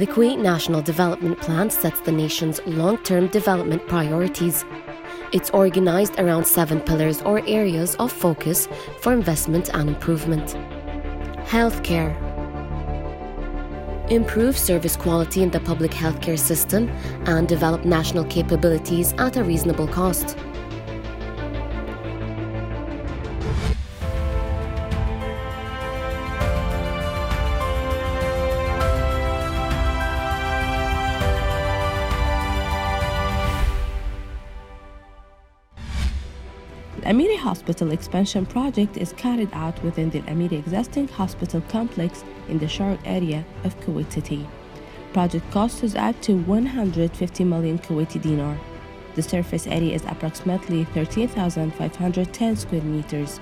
The Kuwait National Development Plan sets the nation's long-term development priorities. It's organized around 7 pillars or areas of focus for investment and improvement. Healthcare. Improve service quality in the public healthcare system and develop national capabilities at a reasonable cost. The ALAmiri Hospital expansion project is carried out within the ALAmiri existing hospital complex in the Sharq area of Kuwait City. Project cost is up to 150 million Kuwaiti dinar. The surface area is approximately 13,510 square meters.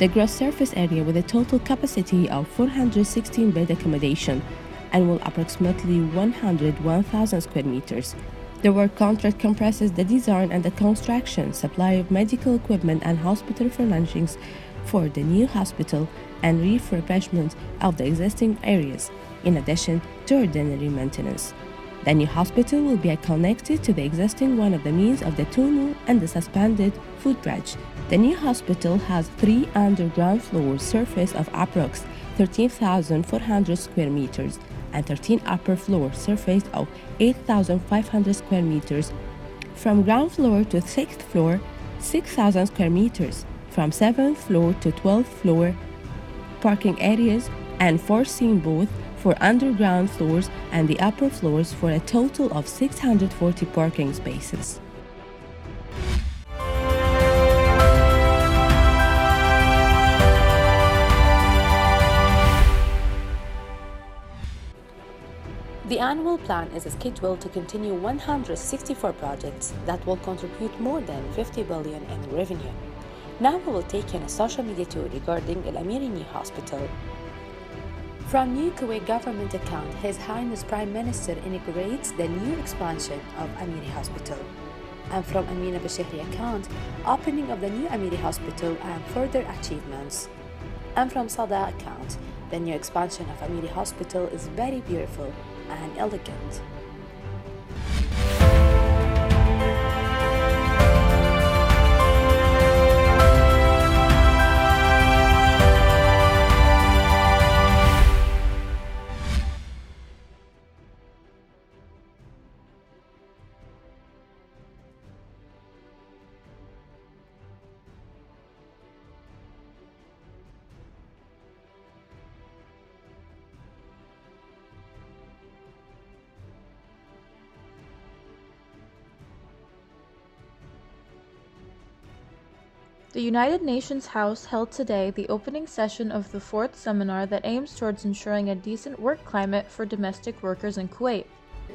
The gross surface area with a total capacity of 416 bed accommodation and will approximately 101,000 square meters. The work contract comprises the design and the construction, supply of medical equipment and hospital furnishings for the new hospital and refurbishment of the existing areas, in addition to ordinary maintenance. The new hospital will be connected to the existing one of the means of the tunnel and the suspended footbridge. The new hospital has 3 underground floors surface of approx 13,400 square meters and 13 upper floor surface of 8,500 square meters. From ground floor to 6th floor, 6,000 square meters. From 7th floor to 12th floor, parking areas and foreseen both for underground floors and the upper floors for a total of 640 parking spaces. The annual plan is scheduled to continue 164 projects that will contribute more than 50 billion in revenue. Now we will take in a social media tour regarding ALAmiri New Hospital. From New Kuwait government account, His Highness Prime Minister inaugurates the new expansion of ALAmiri Hospital. And from Amina Bashehri account, opening of the new ALAmiri Hospital and further achievements. And from Sada account, the new expansion of ALAmiri Hospital is very beautiful and elegant. The United Nations House held today the opening session of the 4th seminar that aims towards ensuring a decent work climate for domestic workers in Kuwait.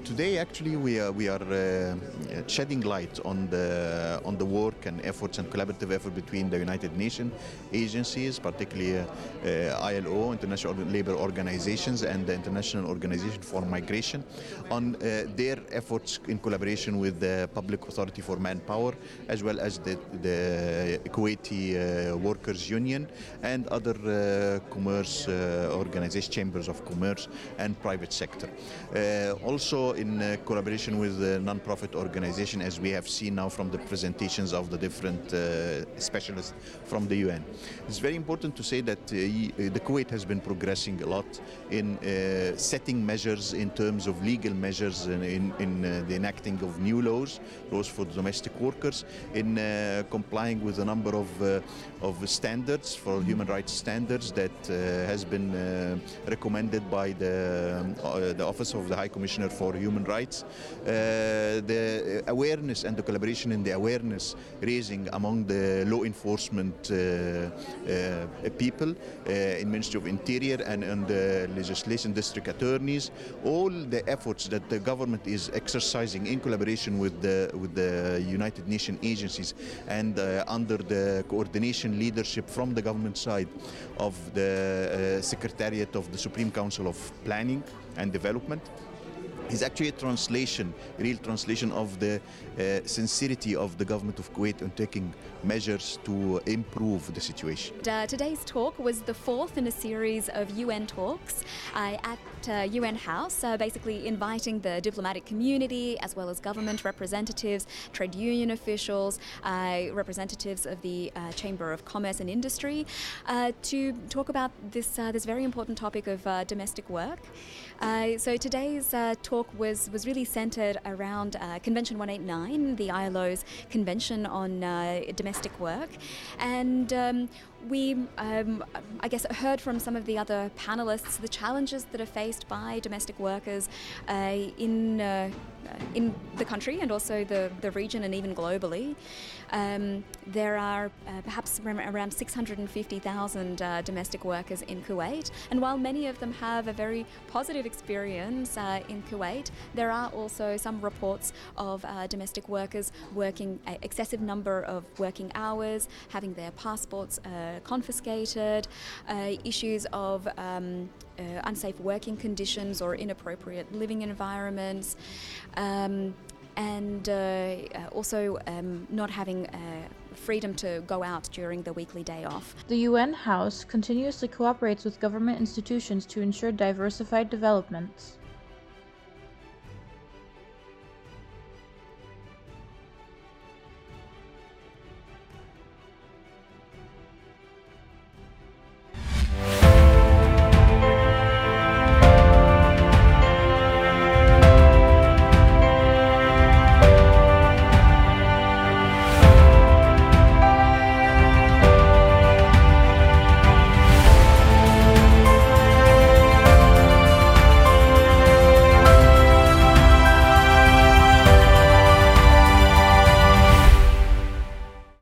Today, actually, we are shedding light on the work and efforts and collaborative effort between the United Nations agencies, particularly ILO, International Labour Organizations, and the International Organization for Migration, on their efforts in collaboration with the Public Authority for Manpower, as well as the Kuwaiti Workers Union and other commerce organizations, chambers of commerce and private sector. Also in collaboration with the non-profit organization, as we have seen now from the presentations of the different specialists from the UN. It's very important to say that the Kuwait has been progressing a lot in setting measures in terms of legal measures in the enacting of new laws for domestic workers, in complying with a number of standards for human rights standards that has been recommended by the Office of the High Commissioner for Human Rights. The awareness and the collaboration in the awareness raising among the law enforcement people in Ministry of Interior and the legislation district attorneys, all the efforts that the government is exercising in collaboration with the United Nations agencies and under the coordination leadership from the government side of the Secretariat of the Supreme Council of Planning and Development. is actually a translation, real translation of the sincerity of the government of Kuwait in taking measures to improve the situation. Today's talk was the fourth in a series of UN talks at UN House, basically inviting the diplomatic community as well as government representatives, trade union officials, representatives of the Chamber of Commerce and Industry to talk about this very important topic of domestic work. So today's talk was really centered around Convention 189, the ILO's Convention on Domestic Work, and we, I guess, heard from some of the other panelists the challenges that are faced by domestic workers in the country and also the region and even globally. There are perhaps around 650,000 domestic workers in Kuwait, and while many of them have a very positive experience in Kuwait, there are also some reports of domestic workers working an excessive number of working hours, having their passports confiscated, issues of unsafe working conditions or inappropriate living environments, and also not having freedom to go out during the weekly day off. The UN House continuously cooperates with government institutions to ensure diversified developments.